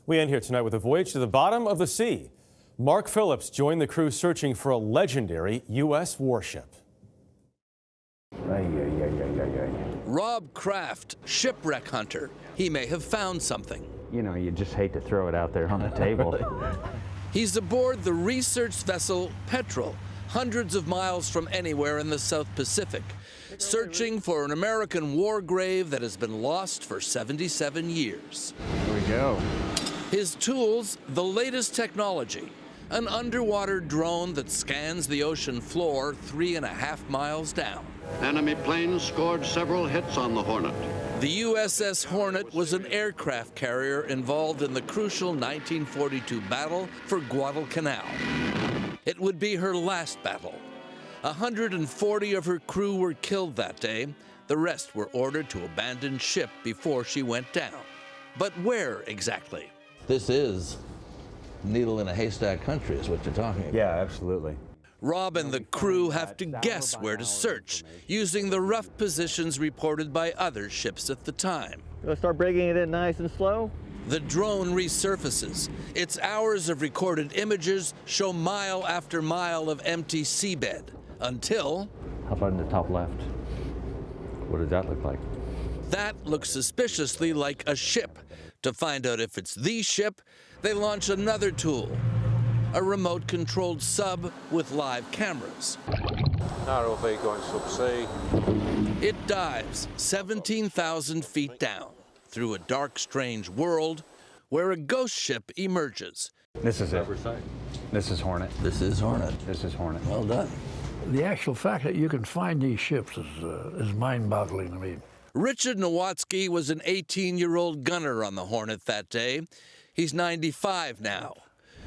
We end here tonight with a voyage to the bottom of the sea. Mark Phillips joined the crew searching for a legendary U.S. warship. Rob Kraft, shipwreck hunter. He may have found something. You know, you just hate to throw it out there on the table. He's aboard the research vessel Petrel, hundreds of miles from anywhere in the South Pacific, searching for an American war grave that has been lost for 77 years. Here we go. His tools, the latest technology, an underwater drone that scans the ocean floor 3.5 miles down. Enemy planes scored several hits on the Hornet. The USS Hornet was an aircraft carrier involved in the crucial 1942 battle for Guadalcanal. It would be her last battle. 140 of her crew were killed that day. The rest were ordered to abandon ship before she went down. But where exactly? This is needle in a haystack country is what you're talking about. Yeah, absolutely. Rob and the crew have to guess where to search, using the rough positions reported by other ships at the time. Let's start breaking it in nice and slow. The drone resurfaces. Its hours of recorded images show mile after mile of empty seabed, until... How about in the top left? What does that look like? That looks suspiciously like a ship. To find out if it's the ship, they launch another tool, a remote-controlled sub with live cameras. ROV going subsea. It dives 17,000 feet down through a dark, strange world where a ghost ship emerges. This is it. This is Hornet. This is Hornet. This is Hornet. Well done. The actual fact that you can find these ships is mind-boggling to me. Richard Nowatzki was an 18-year-old gunner on the Hornet that day. He's 95 now.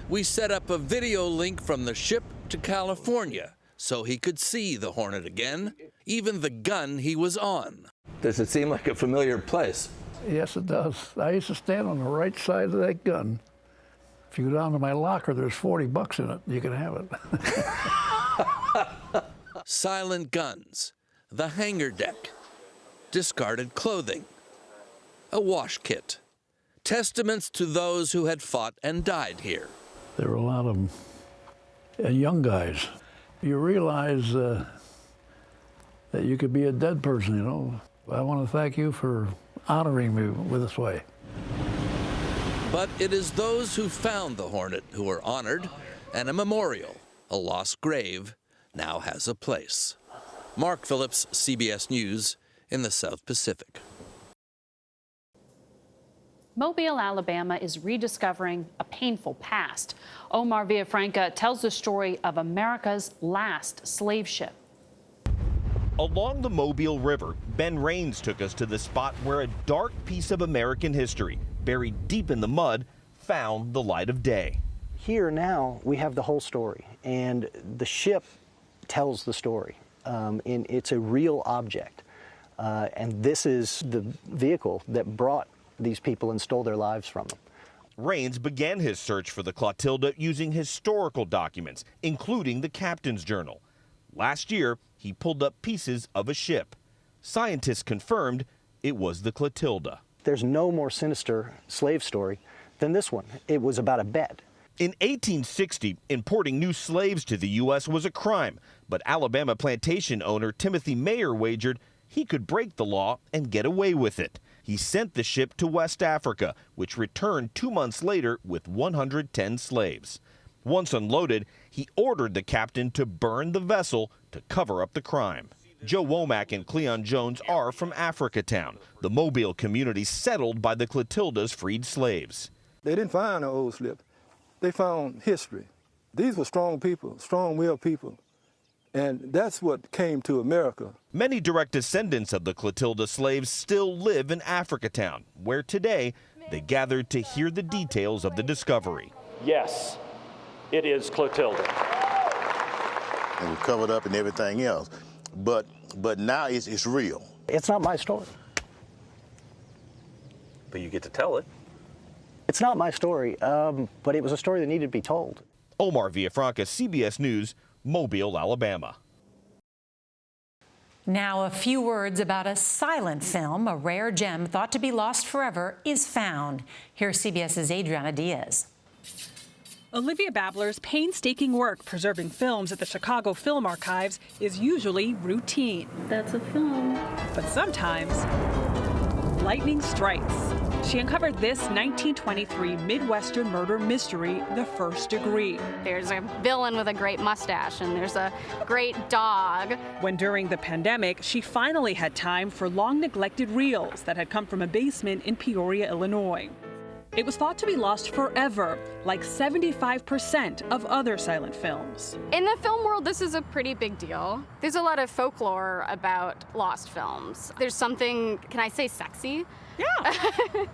We set up a video link from the ship to California so he could see the Hornet again, even the gun he was on. Does it seem like a familiar place? Yes, it does. I used to stand on the right side of that gun. If you go down to my locker, there's $40 in it. You can have it. Silent guns, the hangar deck, discarded clothing, a wash kit, testaments to those who had fought and died here. There were a lot of them, and young guys. You realize that you could be a dead person, you know. I want to thank you for honoring me with this way. But it is those who found the Hornet who are honored, and a memorial, a lost grave, now has a place. Mark Phillips, CBS News, in the South Pacific. Mobile, Alabama is rediscovering a painful past. Omar Villafranca tells the story of America's last slave ship. Along the Mobile River, Ben Raines took us to the spot where a dark piece of American history, buried deep in the mud, found the light of day. Here now we have the whole story, and the ship tells the story. And it's a real object. And this is the vehicle that brought these people and stole their lives from them. Raines began his search for the Clotilda using historical documents, including the captain's journal. Last year, he pulled up pieces of a ship. Scientists confirmed it was the Clotilda. There's no more sinister slave story than this one. It was about a bet. In 1860, importing new slaves to the U.S. was a crime, but Alabama plantation owner Timothy Mayer wagered he could break the law and get away with it. He sent the ship to West Africa, which returned 2 months later with 110 slaves. Once unloaded, he ordered the captain to burn the vessel to cover up the crime. Joe Womack and Cleon Jones are from Africatown, the Mobile community settled by the Clotilda's freed slaves. They didn't find an old slip. They found history. These were strong people, strong-willed people. And that's what came to America. Many direct descendants of the Clotilda slaves still live in Africatown, where today they gathered to hear the details of the discovery. Yes, it is Clotilda. It was covered up and everything else, but now it's real. It's not my story. But you get to tell it. It's not my story, but it was a story that needed to be told. Omar Villafranca, CBS News, Mobile, Alabama. Now, a few words about a silent film. A rare gem thought to be lost forever is found. Here's CBS's Adriana Diaz. Olivia Babler's painstaking work preserving films at the Chicago Film Archives is usually routine. That's a film. But sometimes, lightning strikes. She uncovered this 1923 Midwestern murder mystery, The First Degree. There's a villain with a great mustache, and there's a great dog. When during the pandemic, she finally had time for long-neglected reels that had come from a basement in Peoria, Illinois. It was thought to be lost forever, like 75% of other silent films. In the film world, this is a pretty big deal. There's a lot of folklore about lost films. There's something, can I say sexy? Yeah.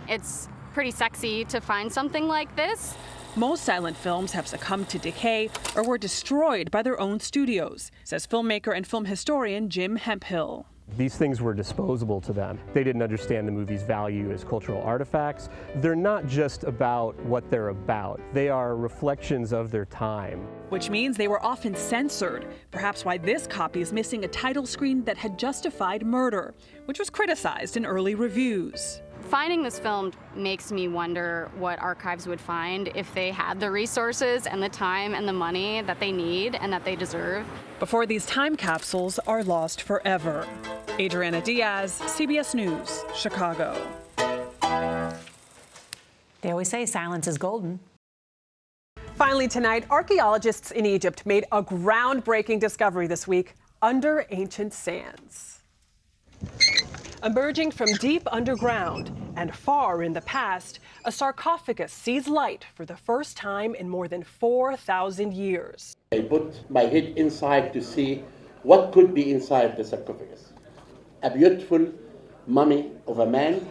It's pretty sexy to find something like this. Most silent films have succumbed to decay or were destroyed by their own studios, says filmmaker and film historian Jim Hemphill. These things were disposable to them. They didn't understand the movie's value as cultural artifacts. They're not just about what they're about. They are reflections of their time. Which means they were often censored, perhaps why this copy is missing a title screen that had justified murder, which was criticized in early reviews. Finding this film makes me wonder what archives would find if they had the resources and the time and the money that they need and that they deserve. Before these time capsules are lost forever. Adriana Diaz, CBS News, Chicago. They always say silence is golden. Finally tonight, archaeologists in Egypt made a groundbreaking discovery this week under ancient sands. Emerging from deep underground and far in the past, a sarcophagus sees light for the first time in more than 4,000 years. I put my head inside to see what could be inside the sarcophagus. A beautiful mummy of a man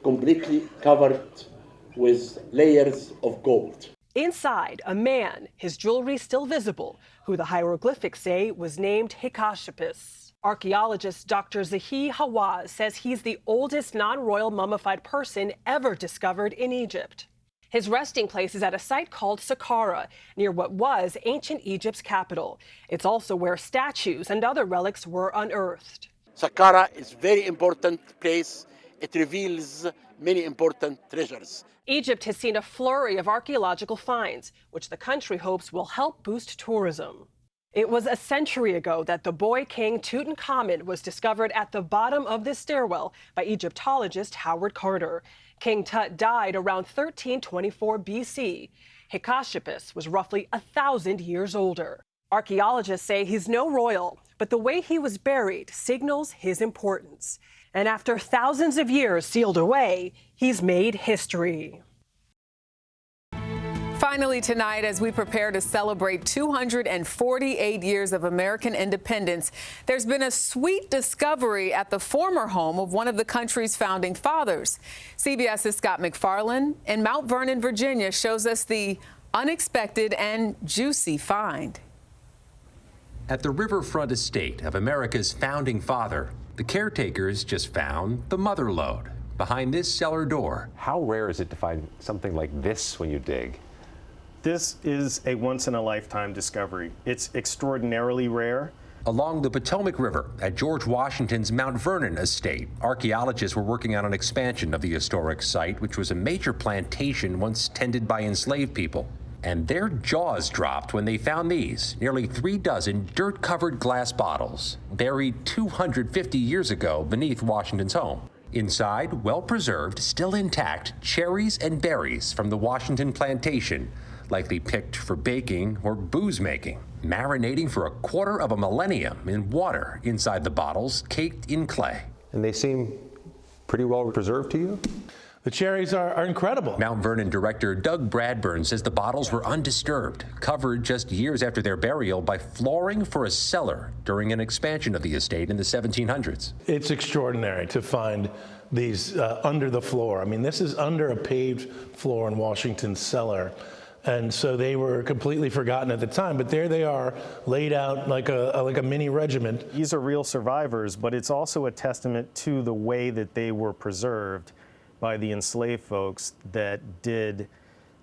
completely covered with layers of gold. Inside, a man, his jewelry still visible, who the hieroglyphics say was named Hikashipus. Archaeologist Dr. Zahi Hawaz says he's the oldest non-royal mummified person ever discovered in Egypt. His resting place is at a site called Saqqara, near what was ancient Egypt's capital. It's also where statues and other relics were unearthed. Saqqara is a very important place. It reveals many important treasures. Egypt has seen a flurry of archaeological finds, which the country hopes will help boost tourism. It was a century ago that the boy king Tutankhamun was discovered at the bottom of this stairwell by Egyptologist Howard Carter. King Tut died around 1324 BC. Hikashipus was roughly 1,000 years older. Archaeologists say he's no royal, but the way he was buried signals his importance. And after thousands of years sealed away, he's made history. Finally tonight, as we prepare to celebrate 248 years of American independence, there's been a sweet discovery at the former home of one of the country's founding fathers. CBS's Scott McFarland in Mount Vernon, Virginia, shows us the unexpected and juicy find. At the riverfront estate of America's founding father, the caretakers just found the mother lode behind this cellar door. How rare is it to find something like this when you dig? This is a once-in-a-lifetime discovery. It's extraordinarily rare. Along the Potomac River at George Washington's Mount Vernon estate, archaeologists were working on an expansion of the historic site, which was a major plantation once tended by enslaved people. And their jaws dropped when they found these, nearly 3 dozen dirt-covered glass bottles, buried 250 years ago beneath Washington's home. Inside, well-preserved, still intact, cherries and berries from the Washington plantation, likely picked for baking or booze making, marinating for a quarter of a millennium in water inside the bottles caked in clay. And they seem pretty well preserved to you? The cherries are incredible. Mount Vernon director Doug Bradburn says the bottles were undisturbed, covered just years after their burial by flooring for a cellar during an expansion of the estate in the 1700s. It's extraordinary to find these under the floor. I mean, this is under a paved floor in Washington's cellar. And so they were completely forgotten at the time, but there they are, laid out like a mini regiment. These are real survivors, but it's also a testament to the way that they were preserved by the enslaved folks that did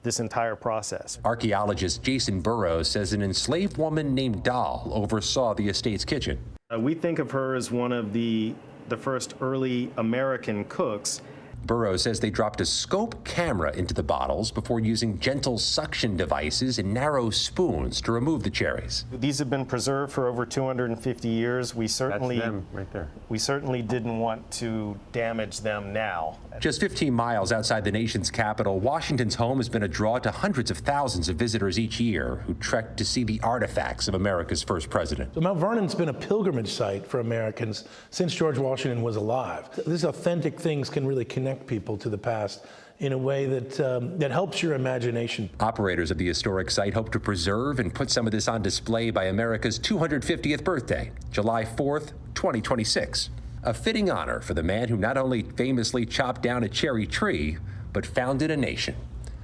this entire process. Archaeologist Jason Burrows says an enslaved woman named Doll oversaw the estate's kitchen. We think of her as one of the first early American cooks. Burroughs says they dropped a scope camera into the bottles before using gentle suction devices and narrow spoons to remove the cherries. These have been preserved for over 250 years. That's them right there. We certainly didn't want to damage them now. Just 15 miles outside the nation's capital, Washington's home has been a draw to hundreds of thousands of visitors each year who trek to see the artifacts of America's first president. So Mount Vernon's been a pilgrimage site for Americans since George Washington was alive. These authentic things can really connect people to the past in a way that helps your imagination. Operators of the historic site hope to preserve and put some of this on display by America's 250th birthday, July 4th, 2026. A fitting honor for the man who not only famously chopped down a cherry tree, but founded a nation.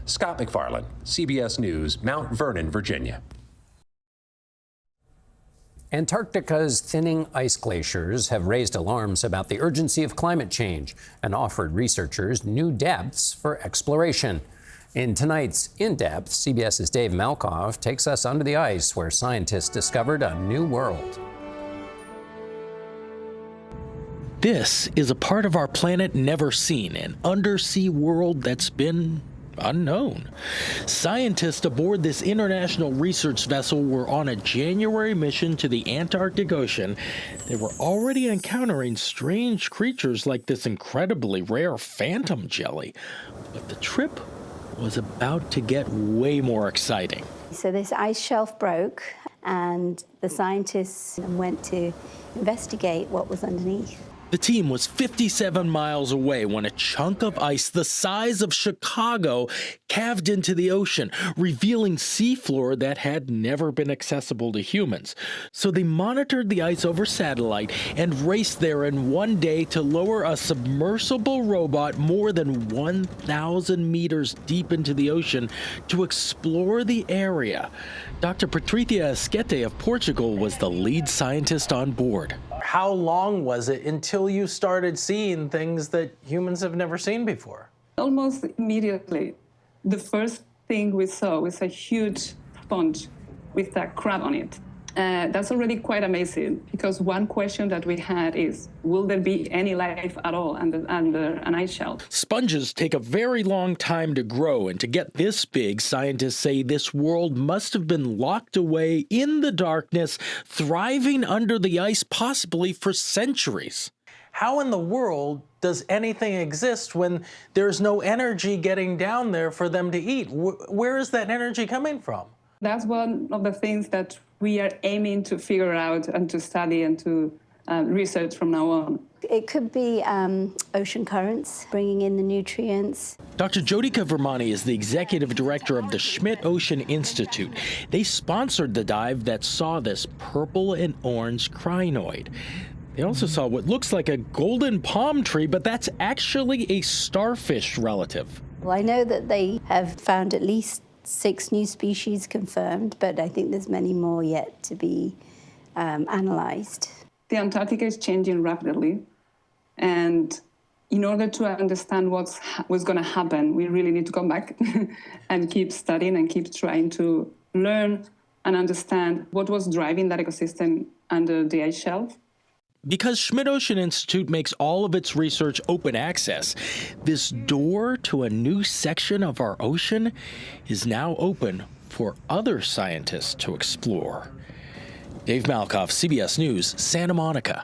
Scott McFarland, CBS News, Mount Vernon, Virginia. Antarctica's thinning ice glaciers have raised alarms about the urgency of climate change and offered researchers new depths for exploration. In tonight's In Depth, CBS's Dave Malkoff takes us under the ice where scientists discovered a new world. This is a part of our planet never seen, an undersea world that's been unknown. Scientists aboard this international research vessel were on a January mission to the Antarctic Ocean. They were already encountering strange creatures like this incredibly rare phantom jelly. But the trip was about to get way more exciting. So this ice shelf broke, and the scientists went to investigate what was underneath. The team was 57 miles away when a chunk of ice the size of Chicago calved into the ocean, revealing seafloor that had never been accessible to humans. So they monitored the ice over satellite and raced there in one day to lower a submersible robot more than 1,000 meters deep into the ocean to explore the area. Dr. Patrícia Esquete of Portugal was the lead scientist on board. How long was it until you started seeing things that humans have never seen before? Almost immediately. The first thing we saw was a huge sponge with a crab on it. That's already quite amazing, because one question that we had is, will there be any life at all under an ice shelf? Sponges take a very long time to grow, and to get this big, scientists say this world must have been locked away in the darkness, thriving under the ice possibly for centuries. How in the world does anything exist when there's no energy getting down there for them to eat? Where is that energy coming from? That's one of the things that we are aiming to figure out and to study and to research from now on. It could be ocean currents bringing in the nutrients. Dr. Jyotika Vermani is the executive director of the Schmidt Ocean Institute. They sponsored the dive that saw this purple and orange crinoid. They also saw what looks like a golden palm tree, but that's actually a starfish relative. Well, I know that they have found at least 6 new species confirmed, but I think there's many more yet to be analyzed. The Antarctic is changing rapidly, and in order to understand what's going to happen, we really need to come back and keep studying and keep trying to learn and understand what was driving that ecosystem under the ice shelf. Because Schmidt Ocean Institute makes all of its research open access, this door to a new section of our ocean is now open for other scientists to explore. Dave Malkoff, CBS News, Santa Monica.